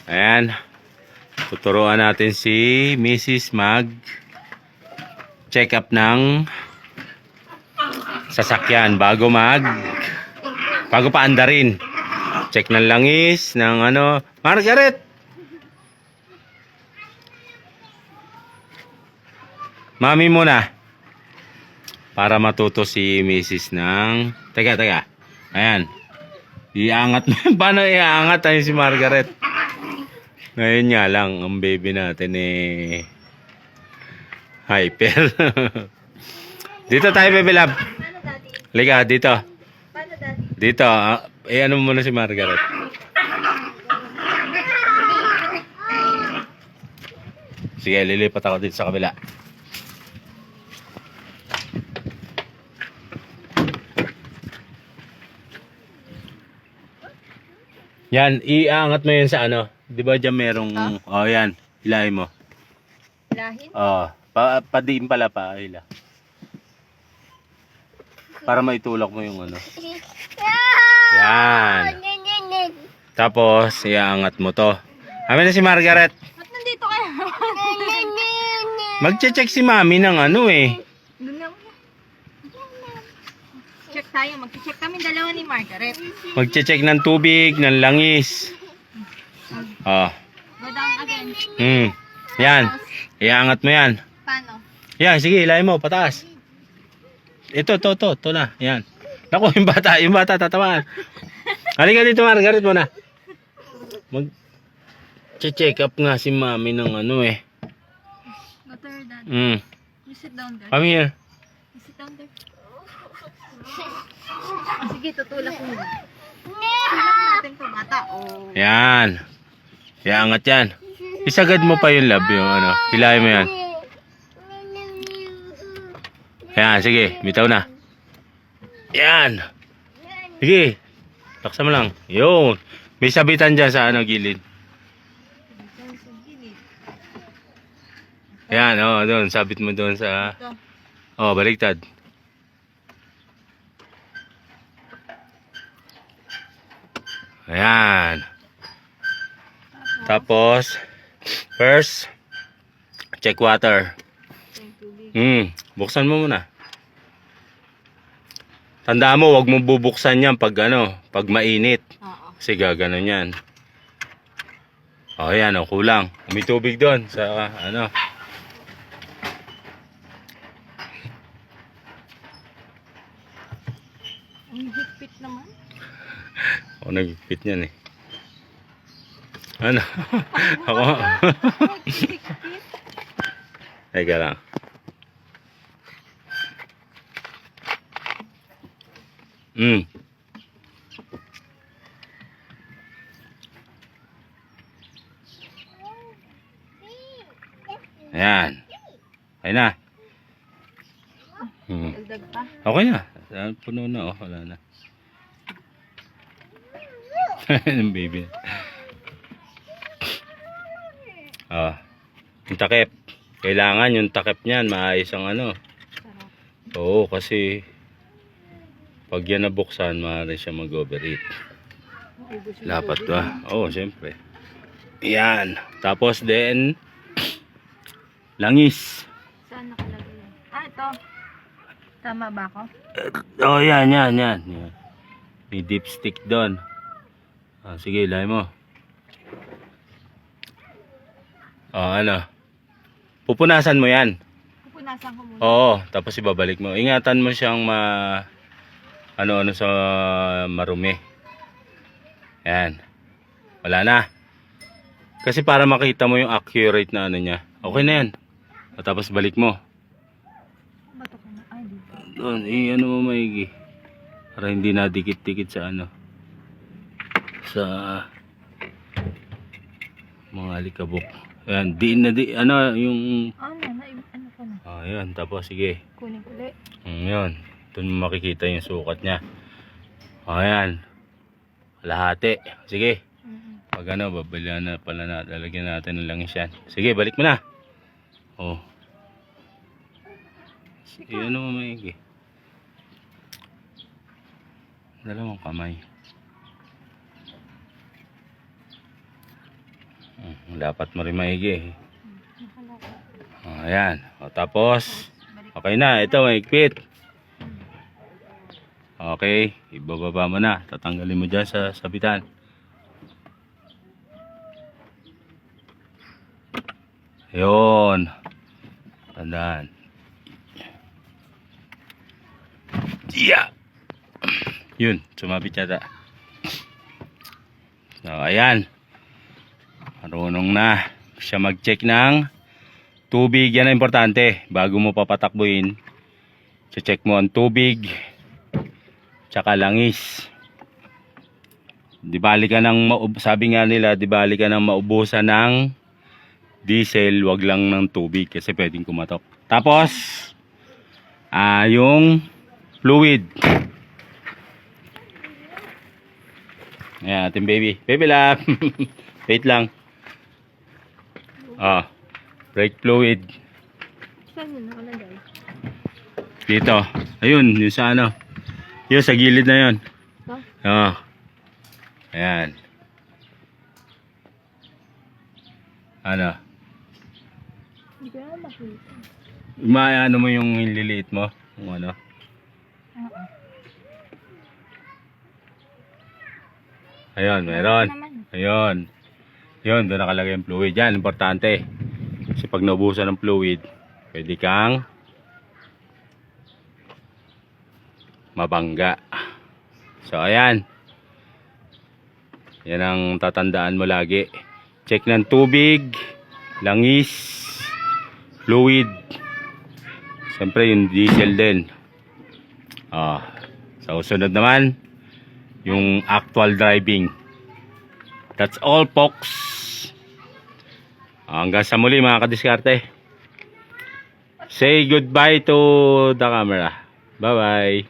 Ayan. Tuturuan natin si Mrs. mag check up ng sasakyan bago pa andarin. Check ng langis, ng ano. Margaret! Mami muna. Para matuto si Mrs. ng... Teka. Ayan. Iangat mo. Paano iangat tayo si Margaret? Ngayon nga lang, ang baby natin hyper. Dito tayo, baby love. Liga, dito. Dito. Ano muna si Margaret. Sige, lilipat ako dito sa kabila. Yan, iangat mo yun sa ano. Di ba dyan merong... Oh, yan. Hilahin mo. Hilahin? Oh, padiin pala pa. Hila. Para maitulak mo yung ano. Yan. Tapos, iangat mo to. Amin na si Margaret. Ba't nandito kayo? Magche-check si Mami ng ano Doon lang. Check tayo. Mag-check kami dalawa ni Margaret. Magche-check ng tubig, ng langis. Oh. Go down again. Yan. Iangat mo yan. Paano? Yan, sige, hilahin mo, pataas. Ito na. Yan. Naku, yung bata tatamaan. Halika dito, Margaret mo na. Mag-check up nga si Mami ng ano Go to your dad. You sit down there. Come here. You sit down there. Sige, tutulak ko muna. Tulak natin to bata. Oh. Yan. Iangat yan. Isagad mo pa yung lab, yung ano. Hilahin mo yan. Yan, sige. Bitaw na. Yan. Sige. Laksa mo lang. Yun. May sabitan dyan sa ano, gilid. Yan, doon. Sabit mo doon sa... baliktad. Ayan. Tapos, first, check water. Buksan mo muna. Tandaan mo, wag mo bubuksan yan pag mainit. Kasi gaganon yan. Ayan, kulang. May tubig doon sa ano. Ang higpit naman. Ako nagpit niyan Ano? Ako? Teka lang. Ayan. Ayun na. Dagdag pa. Okay na. Puno na. Wala na. Yung baby. Yung takip. Kailangan yung takip niyan maayos ang ano. Oo, kasi pag yan nabuksan, maaari siya mag-overeat. Dapat ba? Oo, syempre. Yan. Tapos then, langis. Saan nakalagay yan? Ito. Tama ba ako? Yan. May dipstick doon. Sige, ilay mo. Ano? Pupunasan mo yan. Pupunasan ko muna. Oo, tapos ibabalik mo. Ingatan mo siyang ano sa marumi. Yan. Wala na. Kasi para makita mo yung accurate na ano niya. Okay na yan. Tapos balik mo. Bato ko na. Ay, dito. Doon, ano mo maigi. Para hindi na dikit-dikit sa ano. Sa mga alikabok. Ayan, yung... Ano ko na? Ayan, tapos sige. Kunin ko ulit. Yun. Doon mo makikita yung sukat niya. Ayan. Lahati. Sige. Pag babalian na pala lalagyan natin ng langis yan. Sige, balik mo na. Ano mo maigi. Dalawang kamay. Dapat mo rin maigi. Ayan. O, tapos, okay na. Ito, maigpit. Okay. Ibababa mo na. Tatanggalin mo dyan sa sabitan. Yun. Tandaan. Yeah. Yun. Sumabit yata. So, ayan. Marunong na siya mag-check ng tubig. Yan ang importante. Bago mo papatakbuhin, check mo ang tubig tsaka langis. Di bali ka ng sabi nga nila, di bali ka ng maubusan ng diesel, wag lang ng tubig kasi pwedeng kumatok. Tapos yung fluid. Ayan ating baby. Baby lap. Wait lang. Brake fluid. Saan yun nakalagay? Dito. Ayun, yung sa ano. Yung sa gilid na yun. Ito? Ayan. Ano? Hindi ko na makita. Maano mo yung liliit mo? Kung ano? Ayun, meron. Ayun. Yun, doon nakalagay yung fluid. Yan, importante. Kasi pag naubusan ng fluid, pwede kang mabangga. So, ayan. Yan ang tatandaan mo lagi. Check ng tubig, langis, fluid. Siyempre, yung diesel din. Sa usunod naman, yung actual driving. That's all, folks. Hanggang sa muli, mga kadiskarte. Say goodbye to the camera. Bye-bye.